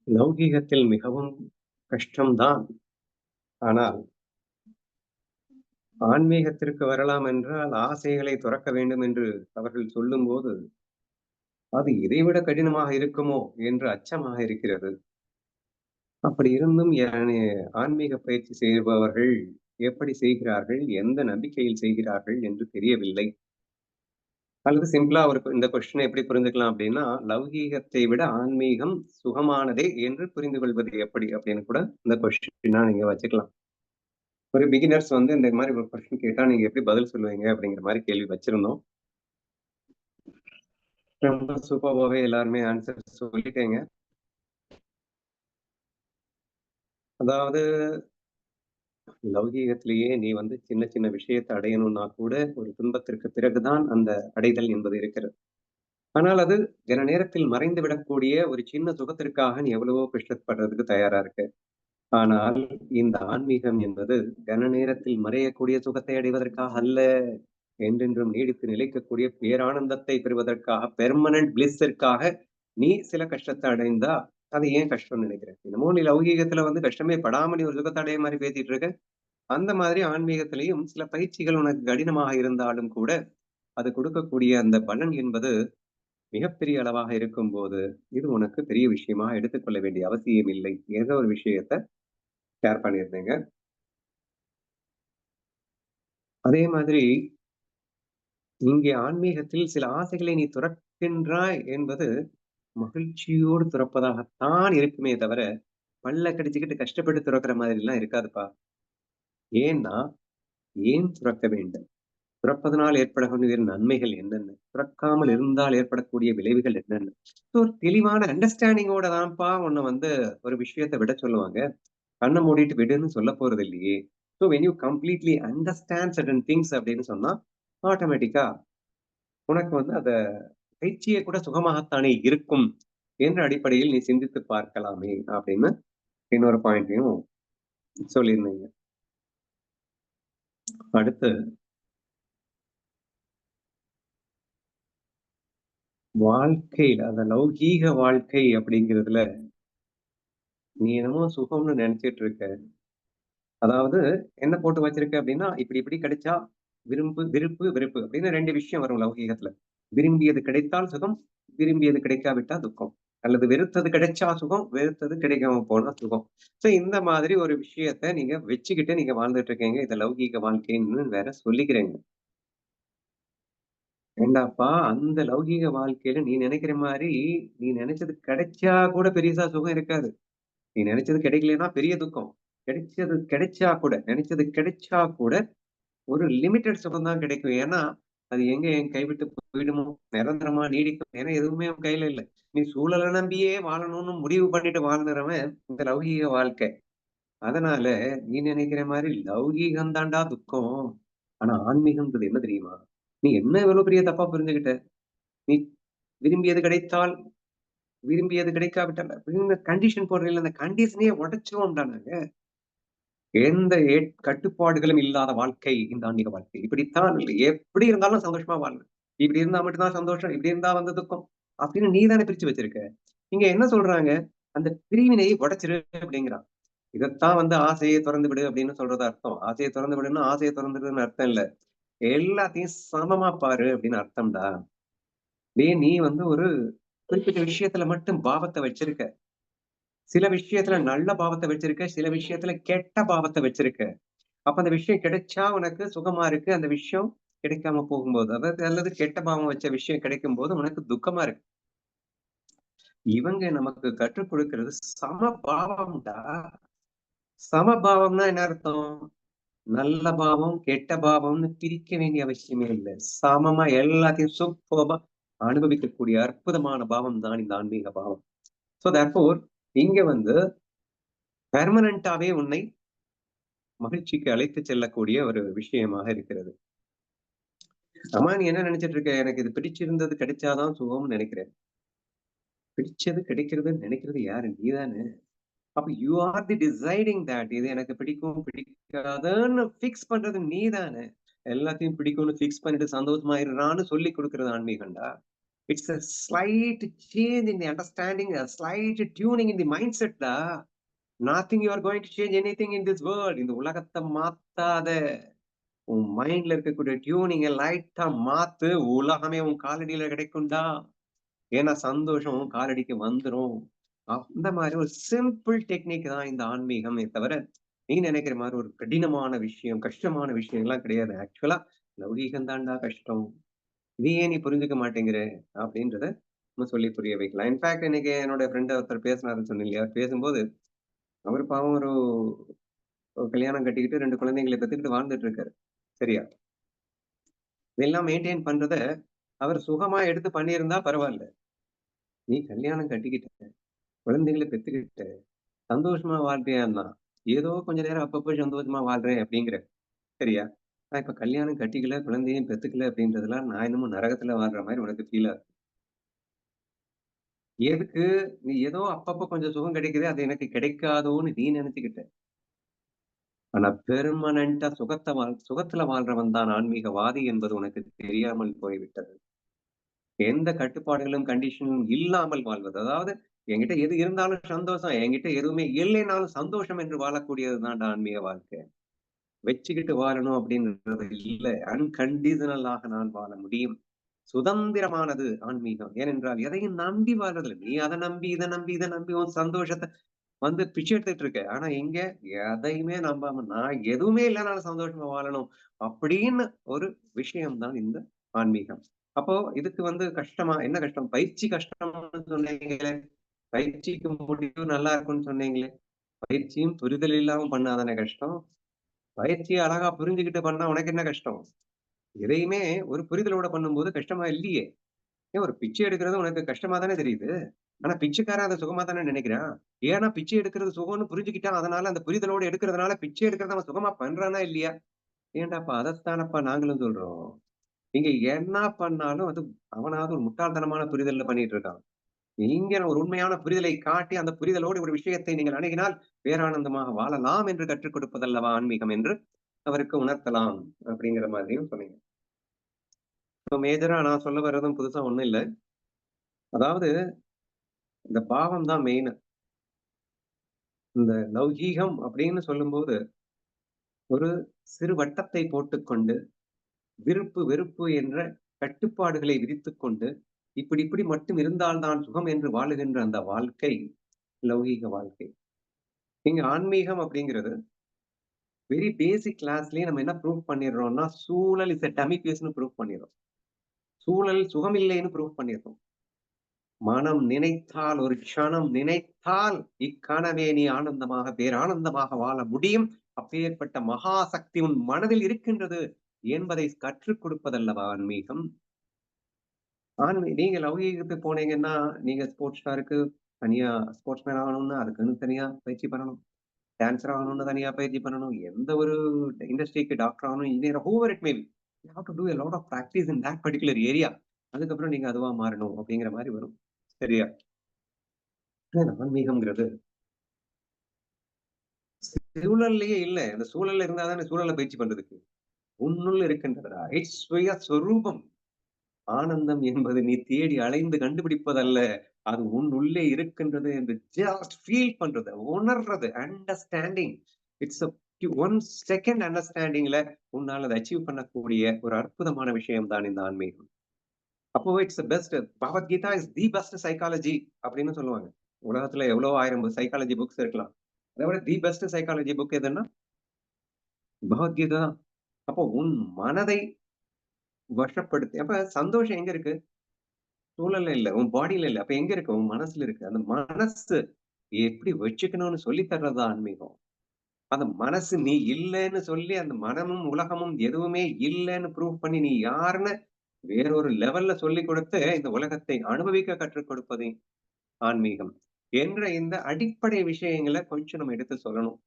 லௌகீகத்தில் மிகவும் கஷ்டம்தான். ஆனால் ஆன்மீகத்திற்கு வரலாம் என்றால் ஆசைகளை துறக்க வேண்டும் என்று அவர்கள் சொல்லும்போது, அது இதைவிட கடினமாக இருக்குமோ என்று அச்சமாக இருக்கிறது. அப்படி இருந்தும் ஆன்மீக பயிற்சி செய்பவர்கள் எப்படி செய்கிறார்கள்? எந்த நம்பிக்கையில் செய்கிறார்கள் என்று தெரியவில்லை. அல்லது சிம்பிளா இந்த கொஸ்டினை எப்படி புரிந்துக்கலாம் அப்படின்னா, லௌகீகத்தை விட ஆன்மீகம் சுகமானதே என்று புரிந்து கொள்வது எப்படி? அப்படின்னு கூட இந்த கொஸ்டினா நீங்க வச்சுக்கலாம். ஒரு பிகினர்ஸ் இந்த மாரி ஒரு கொஸ்டின் கேட்டா நீங்க எப்படி பதில் சொல்லுவீங்க? அப்படிங்கிற மாரி கேள்வி வச்சிருந்தோம். ரொம்ப சூப்பர்பாவே எல்லாருமே ஆன்சர் சொல்லிட்டீங்க. அதாவது லௌகீகத்திலேயே நீ சின்ன சின்ன விஷயத்த அடையணும்னா கூட ஒரு துன்பத்திற்கு பிறகுதான் அந்த அடைதல் என்பது இருக்கிறது. ஆனால் அது கன நேரத்தில் மறைந்து விடக்கூடிய ஒரு சின்ன சுகத்திற்காக நீ எவ்வளவோ கஷ்டப்படுறதுக்கு தயாரா இருக்க. ஆனால் இந்த ஆன்மீகம் என்பது கன நேரத்தில் மறையக்கூடிய சுகத்தை அடைவதற்காக அல்ல. என்றென்றும் நீடித்து நிலைக்கக்கூடிய பேரானந்தத்தை பெறுவதற்காக பெர்மனன்ட் பிளிஸ்ஸிற்காக நீ சில கஷ்டத்தை அடைந்தா அது ஏன் கஷ்டம்னு நினைக்கிறேன். என்னமோ நீ லௌகீகத்துல கஷ்டமே படாம நீ ஒரு சுகத்தை அடைய மாதிரி பேசிட்டு இருக்க. அந்த மாதிரி ஆன்மீகத்திலையும் சில பயிற்சிகள் உனக்கு கடினமாக இருந்தாலும் கூட அது கொடுக்கக்கூடிய அந்த பலன் என்பது மிகப்பெரிய அளவாக இருக்கும்போது இது உனக்கு பெரிய விஷயமா எடுத்துக்கொள்ள வேண்டிய அவசியம் இல்லை. ஏதோ ஒரு விஷயத்த ஷேர் பண்ணியிருந்தீங்க. அதே மாதிரி இங்கே ஆன்மீகத்தில் சில ஆசைகளை நீ துறக்கின்றாய் என்பது மகிழ்ச்சியோடு துறப்பதாகத்தான் இருக்குமே தவிர, பல்ல கடிச்சுக்கிட்டு கஷ்டப்பட்டு துறக்கிற மாதிரி எல்லாம் இருக்காதுப்பா. ஏன்னா, ஏன் துறக்க வேண்டும்? துறப்பதனால் ஏற்படக்கூடிய நன்மைகள் என்னென்ன? துறக்காமல் இருந்தால் ஏற்படக்கூடிய விளைவுகள் என்னென்ன? ஒரு தெளிவான அண்டர்ஸ்டாண்டிங்கோட தான்ப்பா உன்ன ஒரு விஷயத்த விட சொல்லுவாங்க. கண்ண மூடிட்டு விடுன்னு சொல்லப் போறது இல்லையே. So when you completely understand certain things அப்படின்னு சொன்னா, ஆட்டோமேட்டிக்கா உனக்கு அத பயிற்சியே கூட சுகமாகத்தானே இருக்கும் என்ற அடிப்படையில் நீ சிந்தித்து பார்க்கலாமே அப்படின்னு இன்னொரு பாயிண்ட்டையும் சொல்லியிருந்தீங்க. அடுத்து வாழ்க்கையில அந்த லௌகீக வாழ்க்கை அப்படிங்கிறதுல நீ என்னமோ சுகம்னு நினைச்சிட்டு இருக்க. அதாவது என்ன போட்டு வச்சிருக்க அப்படின்னா, இப்படி இப்படி கிடைச்சா விருப்பு, வெறுப்பு அப்படின்னு 2 விஷயம் வரும் லௌகீகத்துல. விரும்பியது கிடைத்தால் சுகம், விரும்பியது கிடைக்காவிட்டா துக்கம். அல்லது வெறுத்தது கிடைச்சா சுகம், வெறுத்தது கிடைக்காம போனா சுகம். சோ இந்த மாதிரி ஒரு விஷயத்த நீங்க வச்சுக்கிட்டு நீங்க வாழ்ந்துட்டு இருக்கீங்க. இத லௌகீக வாழ்க்கைன்னு வேற சொல்லிக்கிறீங்க. ஏண்டாப்பா அந்த லௌகீக வாழ்க்கையில நீ நினைக்கிற மாரி, நீ நினைச்சது கிடைச்சா கூட பெரிசா சுகம் இருக்காது. நீ நினைச்சது கிடைக்கலன்னா பெரிய துக்கம். கிடைச்சது கிடைச்சா கூட நினைச்சது கிடைச்சா கூட ஒரு லிமிட்டட் சுகம் தான் கிடைக்கும். ஏன்னா, அது எங்க என் கைவிட்டு போயிடுமோ, நிரந்தரமா நீடிக்கும். ஏன்னா எதுவுமே உன் கையில இல்ல. நீ சூழல நம்பியே வாழணும்னு முடிவு பண்ணிட்டு வாழ்ந்துறவன் இந்த லௌகீக வாழ்க்கை. அதனால நீ நினைக்கிற மாரி லௌகீகம் தான்டா துக்கம். ஆனா ஆன்மீகம்ன்றது என்ன தெரியுமா? நீ என்ன இவ்வளவு பெரிய தப்பா புரிஞ்சுகிட்ட? நீ விரும்பியது கிடைத்தால், விரும்பியது கிடைக்காவிட்டால் அப்படின்னு கண்டிஷன் போடுறீல்ல, அந்த கண்டிஷனையே உடைச்சிருவோம்டா நாங்க. எந்த கட்டுப்பாடுகளும் இல்லாத வாழ்க்கை இந்த ஆன்மீக வாழ்க்கை. இப்படித்தான் எப்படி இருந்தாலும் சந்தோஷமா வாழணும். இப்படி இருந்தா மட்டும் தான் சந்தோஷம். இப்படி இருந்தா துக்கம். அப்படின்னு நீ தானே பிரிச்சு வச்சிருக்க. இங்க என்ன சொல்றாங்க? அந்த பிரிவினையை உடைச்சிரு அப்படிங்கிறான். இதத்தான் ஆசையை துறந்து விடு அப்படின்னு சொல்றது அர்த்தம். ஆசையை துறந்து விடுன்னா ஆசையை துறந்துடுன்னு அர்த்தம் இல்ல. எல்லாத்தையும் சமமா பாரு அப்படின்னு அர்த்தம்டா. டேய் நீ ஒரு குறிப்பிட்ட விஷயத்துல மட்டும் பாவத்தை வச்சிருக்க. சில விஷயத்துல நல்ல பாவத்தை வச்சிருக்க. சில விஷயத்துல கெட்ட பாவத்தை வச்சிருக்க. அப்ப அந்த விஷயம் கிடைச்சா உனக்கு சுகமா இருக்கு. அந்த விஷயம் கிடைக்காம போகும்போது, அதாவது அல்லது கெட்ட பாவம் வச்ச விஷயம் கிடைக்கும்போது உனக்கு துக்கமா இருக்கு. இவங்க நமக்கு கற்றுக் கொடுக்கிறது சமபாவம்டா. சமபாவம்னா என்ன அர்த்தம்? நல்ல பாவம், கெட்ட பாவம்னு பிரிக்க வேண்டிய அவசியமே இல்ல. சமமா எல்லாத்தையும் சூப்பர்பா அனுபவிக்கக்கூடிய அற்புதமான பாவம் தான் இந்த ஆன்மீக பாவம். சோ தேர்ஃபோர் இங்க பெர்மனன்ட்டாவே உன்னை மகிழ்ச்சிக்கு அழைத்துச் செல்லக்கூடிய ஒரு விஷயமாக இருக்கிறது. ஆமா நீ என்ன நினைச்சிட்டு இருக்க? எனக்கு இது பிடிச்சிருந்தது கிடைச்சாதான் சுகம்னு நினைக்கிறேன். பிடிச்சது கிடைக்கிறதுன்னு நினைக்கிறது யாரு? நீதானே. அப்ப you are the deciding that இது எனக்கு பிடிக்கும், பிடிக்காதுன்னு ஃபிக்ஸ் பண்றது நீதானே. எல்லாத்தையும் பிடிக்கும்னு ஃபிக்ஸ் பண்ணிட்டு சந்தோஷமா இருடான்னு சொல்லிக் குடுக்கிறது ஆன்மீகம்டா. It's a slight change in the understanding, a slight tuning in the mindset டா. Nothing you are going to change anything in this world. இந்த உலகத்த மாத்தாத. உன் மைண்ட்ல இருக்கக்கூடிய டியூனிங்க லைட்டா மாத்து. உலகமே உன் காலடியில கிடைக்கும்டா. ஏன்னா சந்தோஷம் உன் காலடிக்கு வந்துரும். அந்த மாதிரி ஒரு சிம்பிள் டெக்னிக் தான் இந்த ஆன்மீகமே தவிர, நீ நினைக்கிற மாதிரி ஒரு கடினமான விஷயம், கஷ்டமான விஷயம் எல்லாம் கிடையாது. ஆக்சுவலா லௌகீகம் தான்டா கஷ்டம். இது ஏன் நீ புரிஞ்சுக்க மாட்டேங்கிற? அப்படின்றத நம்ம சொல்லி புரிய வைக்கலாம். இன்ஃபாக்ட் இன்னைக்கு என்னோட ஃப்ரெண்ட் ஒருத்தர் பேசினாருன்னு சொன்னேன் இல்லையா? பேசும்போது அவரு பாவம் ஒரு ஒரு கல்யாணம் கட்டிக்கிட்டு 2 குழந்தைங்கள பெத்துக்கிட்டு வாழ்ந்துட்டு இருக்காரு. சரியா? இதெல்லாம் மெயின்டெயின் பண்றத அவர் சுகமா எடுத்து பண்ணியிருந்தா பரவால்ல. நீ கல்யாணம் கட்டிக்கிட்ட, குழந்தைகள பெத்துக்கிட்ட, சந்தோஷமா வாழ்றியான்னா, ஏதோ கொஞ்ச நேரம் அப்பப்போ சந்தோஷமா வாழ்றேன் அப்படிங்கிற. சரியா? நான் இப்ப கல்யாணம் கட்டிக்கல, குழந்தையும் பெத்துக்கல அப்படின்றதெல்லாம் நான் என்னமோ நரகத்துல வாழ்ற மாரி உனக்கு ஃபீல் ஆகுது. எதுக்கு? நீ ஏதோ அப்பப்ப கொஞ்சம் சுகம் கிடைக்குது, அது எனக்கு கிடைக்காதோன்னு நீ நெனச்சுக்கிட்ட. ஆனா பெர்மனன்ட்டா சுகத்துல வாழ்றவன் தான் ஆன்மீகவாதி என்பது உனக்கு தெரியாமல் போய்விட்டது. எந்த கட்டுப்பாடுகளும், கண்டிஷனும் இல்லாமல் வாழ்வது. அதாவது என்கிட்ட எது இருந்தாலும் சந்தோஷம். என்கிட்ட எதுவுமே இல்லைனாலும் சந்தோஷம் என்று வாழக்கூடியது தான்டா ஆன்மீக வாழ்க்கை. வச்சுக்கிட்டு வாழணும் அப்படின்றது இல்ல. அன்கண்டிஷனலாக நான் வாழ முடியும். சுதந்திரமானது ஆன்மீகம். ஏனென்றால் எதையும் நம்பி வாழ்றதில்ல. நீ அத நம்பி, இத நம்பி, இத நம்பி உன் சந்தோஷத்த வந்து பிச்சை எடுத்துட்டு இருக்க. ஆனா இங்க எதையுமே நம்பாம நான் எதுவுமே இல்லனாலும் சந்தோஷமா வாழணும். அப்படின்னு ஒரு விஷயம் தான் இந்த ஆன்மீகம். அப்போ இதுக்கு வந்து கஷ்டமா? என்ன கஷ்டம்? பயிற்சி கஷ்டம்னு சொன்னீங்களே. பயிற்சிக்கு முடிவு நல்லா இருக்கும்னு சொன்னீங்களே. பயிற்சியும் புரிதல் இல்லாம பண்ணா தானே கஷ்டம். பயிற்சிய அழகா புரிஞ்சுகிட்டு பண்ணா உனக்கு என்ன கஷ்டம்? எதையுமே ஒரு புரிதலோட பண்ணும்போது கஷ்டமா இல்லையே. ஏன் ஒரு பிச்சை எடுக்கிறது உனக்கு கஷ்டமா தானே தெரியுது. ஆனா பிச்சைக்காரன் அத சுகமா தானே நினைக்கிறான். ஏன்னா பிச்சை எடுக்கிறது சுகம்னு புரிஞ்சுக்கிட்டான். அதனால அந்த புரிதலோட எடுக்கிறதுனால பிச்சை எடுக்கிறத அவன் சுகமா பண்றானா இல்லையா? ஏன்டாப்பா அதத்தானப்பா நாங்களும் சொல்றோம். நீங்க என்ன பண்ணாலும் அது அவனாவது ஒரு முட்டாள்தனமான புரிதல்ல பண்ணிட்டு இருக்கான். நீங்க ஒரு உண்மையான புரிதலை காட்டி, அந்த புரிதலோடு ஒரு விஷயத்தை நீங்கள் அணுகினால் பேரானந்தமாக வாழலாம் என்று கற்றுக் கொடுப்பதல்லவா ஆன்மீகம் என்று அவருக்கு உணர்த்தலாம். அப்படிங்கிற மாதிரியும் சொன்னீங்க. இப்ப மேஜரா நான் சொல்ல வர்றதும் புதுசா ஒண்ணும் இல்ல. அதாவது இந்த பாவம் தான் மெயின். இந்த லௌகீகம் அப்படின்னு சொல்லும்போது, ஒரு சிறு வட்டத்தை போட்டுக்கொண்டு, விருப்பு, வெறுப்பு என்ற கட்டுப்பாடுகளை விதித்துக்கொண்டு, இப்படி இப்படி மட்டும் இருந்தால் தான் சுகம் என்று வாழுகின்ற அந்த வாழ்க்கை, லௌகீக வாழ்க்கை. இங்க ஆன்மீகம் அப்படிங்கிறது, வெரி பேசிக் கிளாஸ்லயே நம்ம என்ன ப்ரூவ் பண்ணிடுறோம்னா, சூழல் இஸ் எ டம்மி பீஸ்ன்னு ப்ரூவ் பண்ணிடுறோம். சூழல் சுகமில்லைன்னு ப்ரூவ் பண்ணிடுறோம். மனம் நினைத்தால், ஒரு க்ஷணம் நினைத்தால், இக்கணமே நீ ஆனந்தமாக, பேரானந்தமாக வாழ முடியும். அப்பேற்பட்ட மகா சக்தி உன் மனதில் இருக்கின்றது என்பதை கற்றுக் கொடுப்பதல்லவா ஆன்மீகம். நீங்க லௌகீகத்துக்கு போனீங்கன்னா, நீங்க ஸ்போர்ட்ஸ் ஸ்டாருக்கு தனியா ஸ்போர்ட்ஸ் மேன் ஆகணும்னா, அதுக்குன்னு தனியா பயிற்சி பண்ணணும். டான்ஸர் ஆகணும்னு தனியா பயிற்சி பண்ணணும். எந்த ஒரு இண்டஸ்ட்ரிக்கு டாக்டர் ஆகணும், engineer however it may be. You have to a lot of practice in that particular area. அதுக்கப்புறம் நீங்க அதுவா மாறணும் அப்படிங்கிற மாரி வரும். சரியா? ஆன்மீகம்ங்கிறது சூழல்லயே இல்ல. அந்த சூழல்ல இருந்தா தானே சூழல பயிற்சி பண்றதுக்கு. உன்னுள் இருக்கின்றதுடா. இட்ஸ் சுய சொரூபம். ஆனந்தம் என்பது நீ தேடி அலைந்து கண்டுபிடிப்பதல்ல. அது உன் உள்ளே இருக்கின்றது என்று ஜஸ்ட் ஃபீல் பண்றது, உணர்றது, அண்டர்ஸ்டாண்டிங். இட்ஸ் அ 1 செகண்ட் அண்டர்ஸ்டாண்டிங்ல உன்னால அத அச்சீவ் பண்ணக்கூடிய ஒரு அற்புதமான விஷயம் தான் இந்த ஆன்மீகம். அப்போ it's best. Bhagavad Gita is the best psychology அப்படின்னு சொல்லுவாங்க. உலகத்துல எவ்வளவோ 1000 சைக்காலஜி புக்ஸ் இருக்கலாம். அத விட தி பெஸ்ட் சைக்காலஜி புக் எதுன்னா பகவத்கீதா தான். அப்போ உன் மனதை வசப்படுத்தி அப்ப சந்தோஷம் எங்க இருக்கு? சூழல்ல இல்ல. உன் பாடில இல்ல. அப்ப எங்க இருக்கு? உன் மனசுல இருக்கு. அந்த மனசு எப்படி வச்சுக்கணும்னு சொல்லி தர்றது தான் ஆன்மீகம். அந்த மனசு நீ இல்லன்னு சொல்லி, அந்த மனமும், உலகமும் எதுவுமே இல்லன்னு ப்ரூவ் பண்ணி நீ யாருன்னு வேறொரு லெவல்ல சொல்லிக் கொடுத்து, இந்த உலகத்தை அனுபவிக்க கற்றுக் கொடுப்பது ஆன்மீகம். என்ற இந்த அடிப்படை விஷயங்கள கொஞ்சம் நம்ம எடுத்து சொல்லணும்.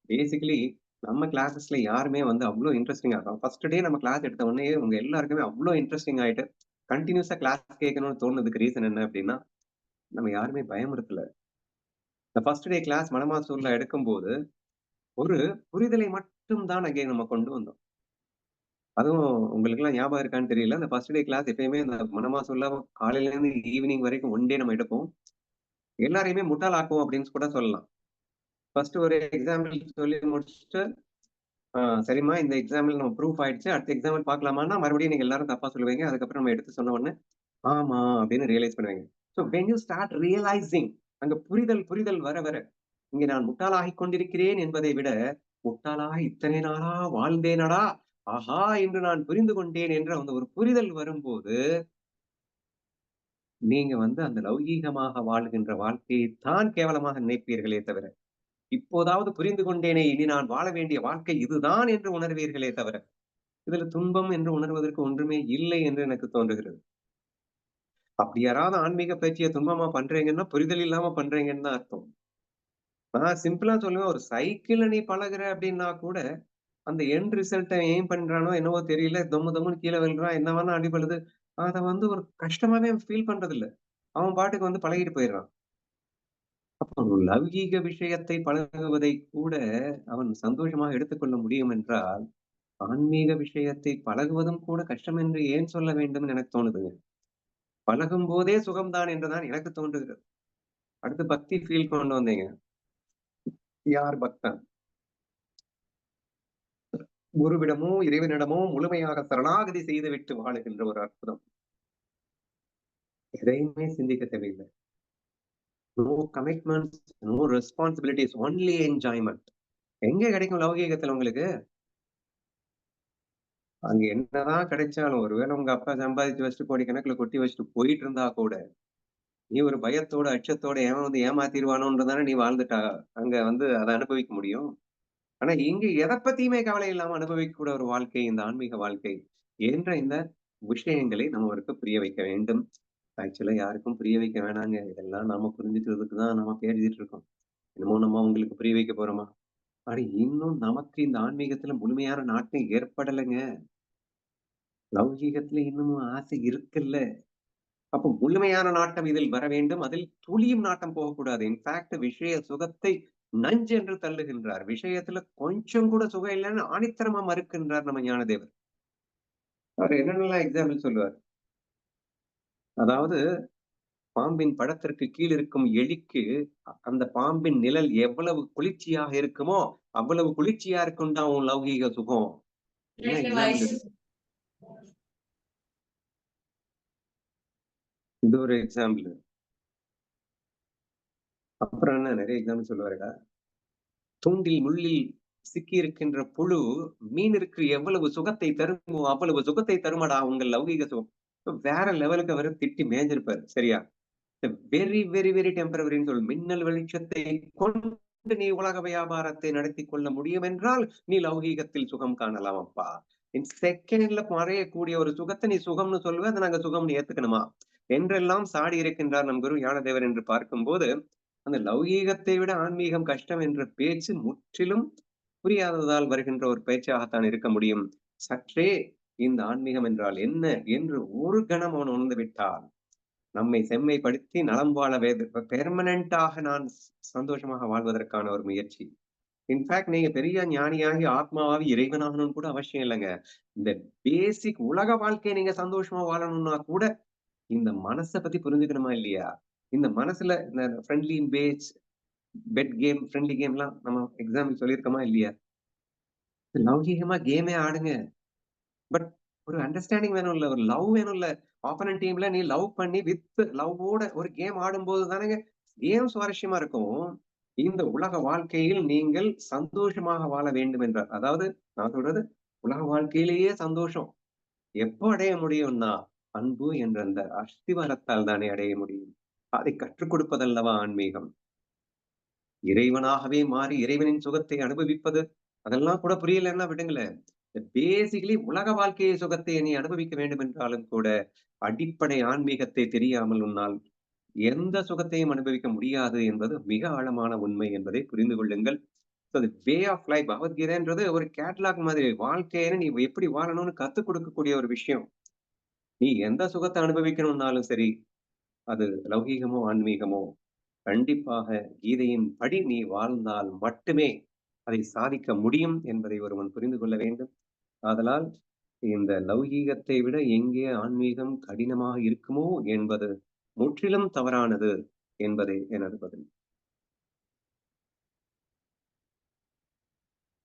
பேசிக்கலி நம்ம கிளாஸஸ்ல யாருமே வந்து அவ்ளோ இன்ட்ரஸ்டிங்கா இருக்கும். ஃபர்ஸ்ட் டே நம்ம கிளாஸ் எடுத்த உடனே உங்க எல்லாருக்குமே அவ்ளோ இன்ட்ரஸ்டிங் ஆயிட்டு, கன்டினியூஸா கிளாஸ் கேட்கணும்னு தோணுனதுக்கு ரீசன் என்ன அப்டின்னா, நம்ம யாருமே பயமுறுத்தல. இந்த ஃபர்ஸ்ட் டே கிளாஸ் மனமாசூர்ல எடுக்கும்போது, ஒரு புரிதலை மட்டும் தான் அங்கே நம்ம கொண்டு வந்தோம். அதுவும் உங்களுக்கெல்லாம் ஞாபகம் இருக்கான்னு தெரியல. அந்த ஃபர்ஸ்ட் டே கிளாஸ் எப்பயுமே அந்த மனமா சொல்லாம காலையில இருந்து ஈவினிங் வரைக்கும் ஒன் டே நம்ம எடுப்போம். எல்லாரையுமே முட்டாளாக்குவோம் அப்படின்னு கூட சொல்லலாம். ஃபர்ஸ்ட் ஒரு எக்ஸாம்பிள் சொல்லி முடிச்சுட்டு, சரிம்மா இந்த எக்ஸாம்பிள் நம்ம ப்ரூஃப் ஆயிடுச்சு. அடுத்த எக்ஸாம்பிள் பார்க்கலாமான்னா, மறுபடியும் நீங்க எல்லாரும் தப்பா சொல்லுவீங்க. அதுக்கப்புறம் நம்ம எடுத்து சொன்ன உடனே, ஆமா அப்படின்னு ரியலைஸ் பண்ணுவீங்க. So when you start realising அங்க புரிதல் புரிதல் வர வர, இங்க நான் முட்டாளாகிக் கொண்டிருக்கிறேன் என்பதை விட, முட்டாளாக இத்தனை நாளா வாழ்ந்தேனடா! ஆஹா! என்று நான் புரிந்து கொண்டேன் என்ற அந்த ஒரு புரிதல் வரும்போது, நீங்க அந்த லௌகீகமாக வாழ்கின்ற வாழ்க்கையைத் தான் கேவலமாக நினைப்பீர்களே தவிர, இப்போதாவது புரிந்து கொண்டேனே, இனி நான் வாழ வேண்டிய வாழ்க்கை இதுதான் என்று உணர்வீர்களே தவிர, இதுல துன்பம் என்று உணர்வதற்கு ஒன்றுமே இல்லை என்று எனக்கு தோன்றுகிறது. அப்படி யாராவது ஆன்மீக பயிற்சிய துன்பமா பண்றீங்கன்னா, புரிதல் இல்லாம பண்றீங்கன்னு தான் அர்த்தம். நான் சிம்பிளா சொல்லுவேன், ஒரு சைக்கிள்ல நீ பழகுற அப்படின்னா கூட, அந்த எண்ட் ரிசல்ட்ட ஏன் பண்றானோ என்னவோ தெரியல. தொம்மு தொம்முன்னு கீழ விழுறான். என்ன வேணா அடிபடுது. அத ஒரு கஷ்டமாவே ஃபீல் பண்றதில்ல. அவன் பாட்டுக்கு பழகிட்டு போயிடுறான். அப்போ ஒரு லௌகீக விஷயத்தை பழகுவதை கூட அவன் சந்தோஷமாக எடுத்துக்கொள்ள முடியும் என்றால், ஆன்மீக விஷயத்தை பழகுவதும் கூட கஷ்டம் என்று ஏன் சொல்ல வேண்டும்னு எனக்கு தோணுதுங்க. பழகும்போதே சுகம் தான் என்று தான் எனக்கு தோன்றுகிறது. அடுத்து பக்தி ஃபீல் கொண்டு வந்தீங்க. யார் பக்தன்? குருவிடமோ, இறைவனிடமோ முழுமையாக சரணாகதி செய்துவிட்டு வாழுகின்ற ஒரு அற்புதம். எதையுமே சிந்திக்க தேவையில்ல. No commitments, no responsibilities, only enjoyment. எங்க கிடைக்கும் லௌகீகத்துல உங்களுக்கு? அங்க என்னதான் கிடைச்சாலும், ஒருவேளை உங்க அப்பா சம்பாதிச்சு வச்சுட்டு கோடிக்கணக்குல கொட்டி வச்சுட்டு போயிட்டு இருந்தா கூட, நீ ஒரு பயத்தோட, அச்சத்தோட எவன் ஏமாத்திருவானோன்னு தானே நீ வாழ்ந்துட்டா அங்க அத அனுபவிக்க முடியும். ஆனா இங்க எத பத்தியுமே கவலை இல்லாம அனுபவிக்கக்கூடிய ஒரு வாழ்க்கை, இந்த ஆன்மீக வாழ்க்கை என்ற இந்த விஷயங்களை நம்மவருக்கு புரிய வைக்க வேண்டும். ஆக்சுவலா யாருக்கும் புரிய வைக்க வேணாங்க. இதெல்லாம் நாம புரிஞ்சுக்கிறதுக்கு தான் நாம பேசிட்டு இருக்கோம். என்னமோ நம்ம உங்களுக்கு புரிய வைக்க போறோமா? ஆனா இன்னும் நமக்கு இந்த ஆன்மீகத்துல முழுமையான நாட்டம் ஏற்படலைங்க. லௌகீகத்துல இன்னமும் ஆசை இருக்குல்ல. அப்ப முழுமையான நாட்டம் இதில் வர வேண்டும். அதில் துளியும் நாட்டம் போகக்கூடாது. இன்ஃபாக்ட் விஷய சுகத்தை நஞ்சு என்று தள்ளுகின்றார். விஷயத்துல கொஞ்சம் கூட சுகம் இல்லன்னு ஆணித்தரமா மறுக்கின்றார் நம்ம ஞானதேவர். அவர் என்னென்னலாம் எக்ஸாம்பிள் சொல்லுவார். அதாவது பாம்பின் படத்திற்கு கீழ் இருக்கும் எலிக்கு, அந்த பாம்பின் நிழல் எவ்வளவு குளிர்ச்சியாக இருக்குமோ, அவ்வளவு குளிர்ச்சியா இருக்கும்டா உன் லௌகீக சுகம். என்ன எக்ஸாம்பிள் இது? இது ஒரு எக்ஸாம்பிள். அப்புறம் என்ன நெறைய எக்ஸாம்பிள் சொல்லுவாருடா. தூண்டில் முள்ளில் சிக்கியிருக்கின்ற புழு மீனிற்கு எவ்வளவு சுகத்தை தருமோ, அவ்வளவு சுகத்தை தருமடா உங்கள் லௌகீக சுகம். வேற லெவலுக்கு அவரு திட்டி மேய்ஞ்சிருப்பாரு. சரியா? வெரி, வெரி, வெரி டெம்பரவரின்னு மின்னல் வெளிச்சத்தை கொண்டு நீ உலக வியாபாரத்தை நடத்திக் கொள்ள முடியும் என்றால், நீ லௌகீகத்தில் சுகம் காணலாம் அப்பா. இன் செகண்ட்ல மறையக்கூடிய ஒரு சுகத்த நீ சுகம்னு சொல்லுவ. அத நாங்க சுகம்னு ஏத்துக்கணுமா? என்றெல்லாம் சாடி இருக்கின்றார் நம் குரு ஞானதேவர் என்று பார்க்கும்போது, அந்த லௌகீகத்தை விட ஆன்மீகம் கஷ்டம் என்ற பேச்சு முற்றிலும் புரியாததால் வருகின்ற ஒரு பேச்சாகத்தான் இருக்க முடியும். சற்றே இந்த ஆன்மீகம் என்றால் என்ன என்று ஒரு கணம் அவன் உணர்ந்து விட்டால், நம்மை செம்மைப்படுத்தி நலம் வாழ பெர்மனன்ட்டாக நான் சந்தோஷமாக வாழ்வதற்கான ஒரு முயற்சி. இன்ஃபாக்ட் நீங்க பெரிய ஞானியாகி ஆத்மாவாகி இறைவனாகணும்னு கூட அவசியம் இல்லங்க. இந்த பேசிக் உலக வாழ்க்கைய நீங்க சந்தோஷமா வாழணும்னா கூட, இந்த மனச பத்தி புரிஞ்சுக்கணுமா இல்லையா? இந்த மனசுல இந்த ஃப்ரெண்ட்லி பெட் கேம், ஃப்ரெண்ட்லி கேம்லாம் நம்ம எக்ஸாம்பிள் சொல்லியிருக்கோமா இல்லையா? லௌகீகமா கேமே ஆடுங்க. பட் ஒரு அண்டர்ஸ்டாண்டிங் வேணும்ல. ஒரு லவ் வேணும்ல. ஆப்போனன்ட் டீம்ல நீ லவ் பண்ணி வித் லவ்வோட ஒரு கேம் ஆடும்போது தானங்க கேம் சுவாரஸ்யமா இருக்கும். இந்த உலக வாழ்க்கையில் நீங்கள் சந்தோஷமாக வாழ வேண்டும் என்றால், அதாவது நான் சொல்றது உலக வாழ்க்கையிலேயே சந்தோஷம். எப்போ அடைய முடியும்னா, அன்பு என்ற அந்த அஸ்திவாரத்தால் தானே அடைய முடியும். அதை கற்றுக் கொடுப்பதல்லவா ஆன்மீகம். இறைவனாகவே மாறி இறைவனின் சுகத்தை அனுபவிப்பது, அதெல்லாம் கூட புரியலன்னா விடுங்களேன். பேசிக்கலி உலக வாழ்க்கையை சுகத்தை நீ அனுபவிக்க வேண்டும் என்றாலும் கூட, அடிப்படை ஆன்மீகத்தை தெரியாமல் உன்னால் எந்த சுகத்தையும் அனுபவிக்க முடியாது என்பது மிக ஆழமான உண்மை என்பதை புரிந்து கொள்ளுங்கள். ஸோ வே ஆஃப் லைஃப் பகவத்கீதைன்றது ஒரு கேட்டலாக் மாதிரி. வாழ்க்கைய நீ எப்படி வாழணும்னு கத்துக் கொடுக்கக்கூடிய ஒரு விஷயம். நீ எந்த சுகத்த அனுபவிக்கணும்னாலும் சரி, அது லௌகீகமோ, ஆன்மீகமோ, கண்டிப்பாக கீதையின் படி நீ வாழ்ந்தால் மட்டுமே அதை சாதிக்க முடியும் என்பதை ஒருவன் புரிந்து கொள்ள வேண்டும். ஆதலால் இந்த லௌகீகத்தை விட எங்கே ஆன்மீகம் கடினமாக இருக்குமோ என்பது முற்றிலும் தவறானது என்பதே எனது பதில்.